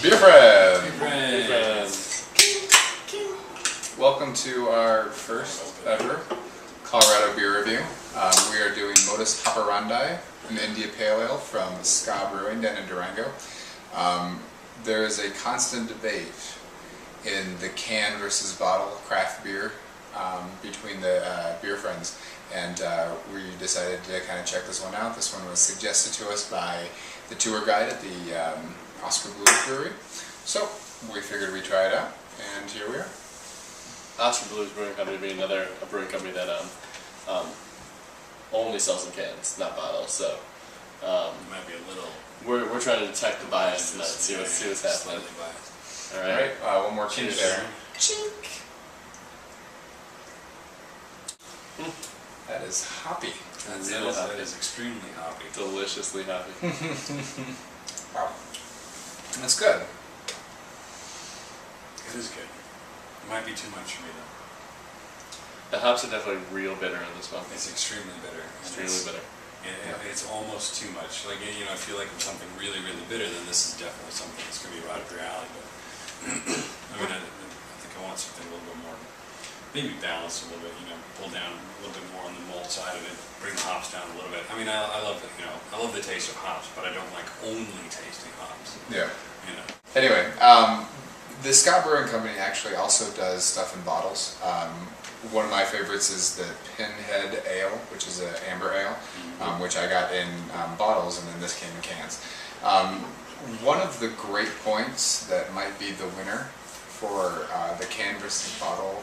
TheBeerFriends! Welcome to our first ever Colorado beer review. We are doing Modus Hoperandi, an India Pale Ale from Ska Brewing down in Durango. There is a constant debate in the can versus bottle craft beer between the beer friends, and we decided to kind of check this one out. This one was suggested to us by the tour guide at the Oscar Blues Brewery, so we figured we'd try it out, and here we are. Oscar Blues Brewing Company being another brewing company that only sells in cans, not bottles. So might be a little. We're trying to detect the bias tonight. See what's happening. All right. One more cheers there. Chink. That is hoppy. That is extremely hoppy. Deliciously hoppy. Wow. That's good. It is good. It might be too much for me though. The hops are definitely real bitter in this one. It's extremely bitter. Extremely bitter. It's almost too much. Like, you know, I feel like if something really, really bitter, then this is definitely something that's going to be right up your alley. But I mean, I think I want something a little bit more, maybe balanced a little bit. You know, pull down a little bit more on the malt side of it, bring the hops down a little bit. I mean, I love it. You know, I love the taste of hops, but I don't like only tasting hops. Yeah. You know. Anyway, the Ska Brewing Company actually also does stuff in bottles. One of my favorites is the Pinhead Ale, which is an amber ale, which I got in bottles, and then this came in cans. One of the great points that might be the winner for the can versus bottle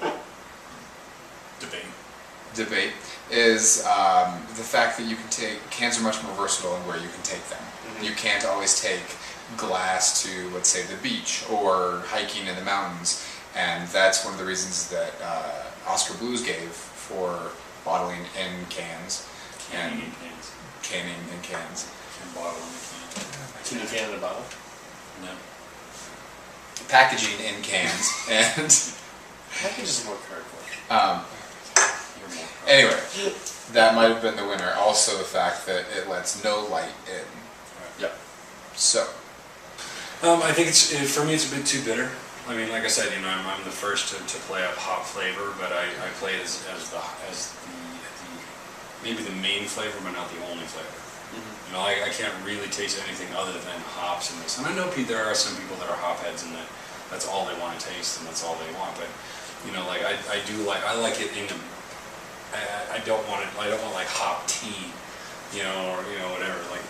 debate is the fact that you can take, cans are much more versatile in where you can take them. You can't always take glass to, let's say, the beach or hiking in the mountains, and that's one of the reasons that Oscar Blues gave for bottling in cans. Canning in cans. Canning in cans. And bottling in cans. Can you can in a bottle? No. Packaging in cans. And Package is more cardboard. Anyway, that might have been the winner. Also the fact that it lets no light in. Yep. So. I think for me it's a bit too bitter. I mean, like I said, you know, I'm the first to play up hop flavor, but I play it as maybe the main flavor, but not the only flavor. You know, I can't really taste anything other than hops in this. And I know there are some people that are hop heads, and that's all they want to taste, and that's all they want. But you know, like I like it in the. I don't want like hop tea, you know, or whatever. Like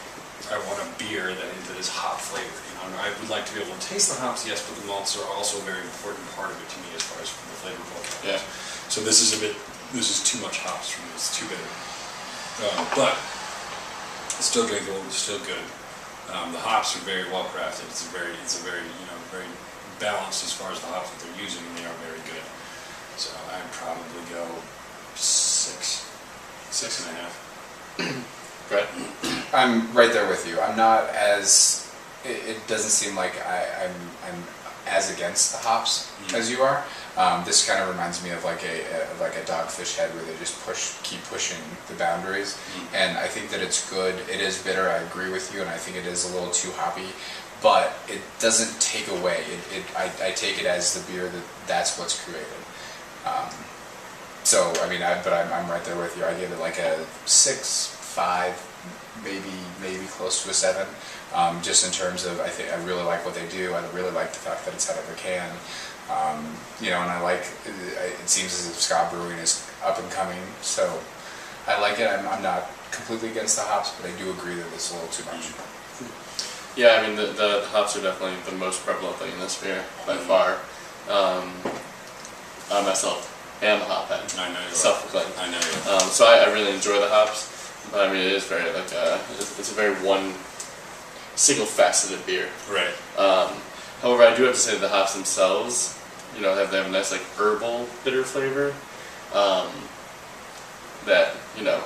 I want a beer that is hop flavored. You know, I would like to be able to taste the hops, yes, but the malts are also a very important part of it to me as far as the flavor profile. Yeah. So this is too much hops for me. It's too bitter. But it's still drinkable. It's still good. The hops are very well crafted. It's a very very balanced as far as the hops that they're using, and they are very good. So I'd probably go 6.5. Right. I'm right there with you. I'm not as. It doesn't seem like I'm as against the hops as you are. This kind of reminds me of like a Dogfish Head, where they just keep pushing the boundaries. And I think that it's good. It is bitter. I agree with you, and I think it is a little too hoppy. But it doesn't take away. I take it as the beer that's what's created. So I mean, I'm right there with you. I give it like a 6.5. Maybe close to a 7, just in terms of I really like what they do. I really like the fact that it's out of a can, you know, and I like it seems as if Ska Brewing is up and coming, so I like it. I'm not completely against the hops, but I do agree that it's a little too much. Yeah, I mean the hops are definitely the most prevalent thing in this beer by far. I myself am a hop head. I know you are. Self-proclaimed. I know you are. So I really enjoy the hops. But I mean, it is very it's a very single-faceted beer. Right. However, I do have to say that the hops themselves, you know, they have a nice like herbal bitter flavor. That, you know,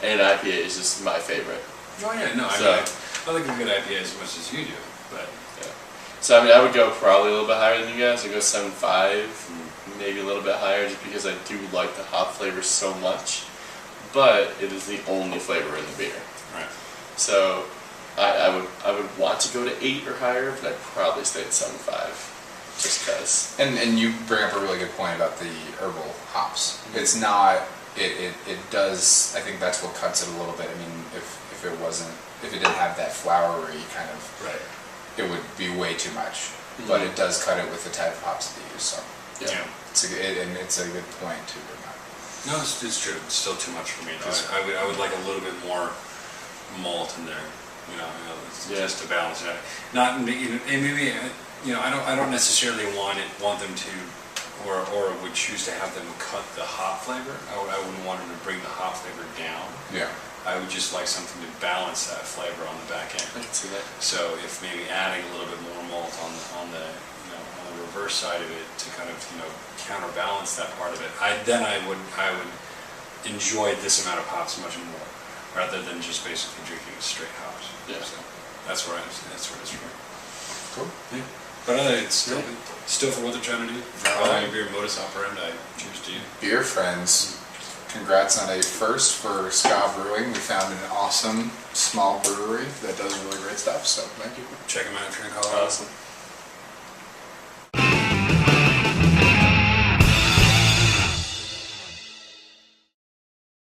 and an IPA is just my favorite. Oh yeah, no, So, I like a good IPA as much as you do, but yeah. So I mean, I would go probably a little bit higher than you guys. I'd go 7.5, maybe a little bit higher, just because I do like the hop flavor so much. But it is the only flavor in the beer. Right. So I would want to go to 8 or higher, but I'd probably stay at 7.5, just because. And you bring up a really good point about the herbal hops. It's not. It does. I think that's what cuts it a little bit. I mean, if it didn't have that flowery kind of, Right. it would be way too much. But it does cut it with the type of hops that they use. So Yeah. it's a good point to bring up. No, it's true. It's still too much for me. I would like a little bit more malt in there. Just to balance it out. Not and maybe I don't necessarily want them to, or would choose to have them cut the hop flavor. I wouldn't want them to bring the hop flavor down. Yeah. I would just like something to balance that flavor on the back end. I can see that. So if maybe adding a little bit more malt on the reverse side of it to kind of counterbalance that part of it, I would enjoy this amount of hops much more, rather than just basically drinking straight hops. Yeah. So that's where it's from. Cool. Yeah. But it's still for what they're trying to do. Alright. Beer Modus Hoperandi. Cheers to you. Beer Friends, congrats on a first for Ska Brewing. We found an awesome small brewery that does really great stuff. So thank you. Check them out if you're in Colorado. Awesome.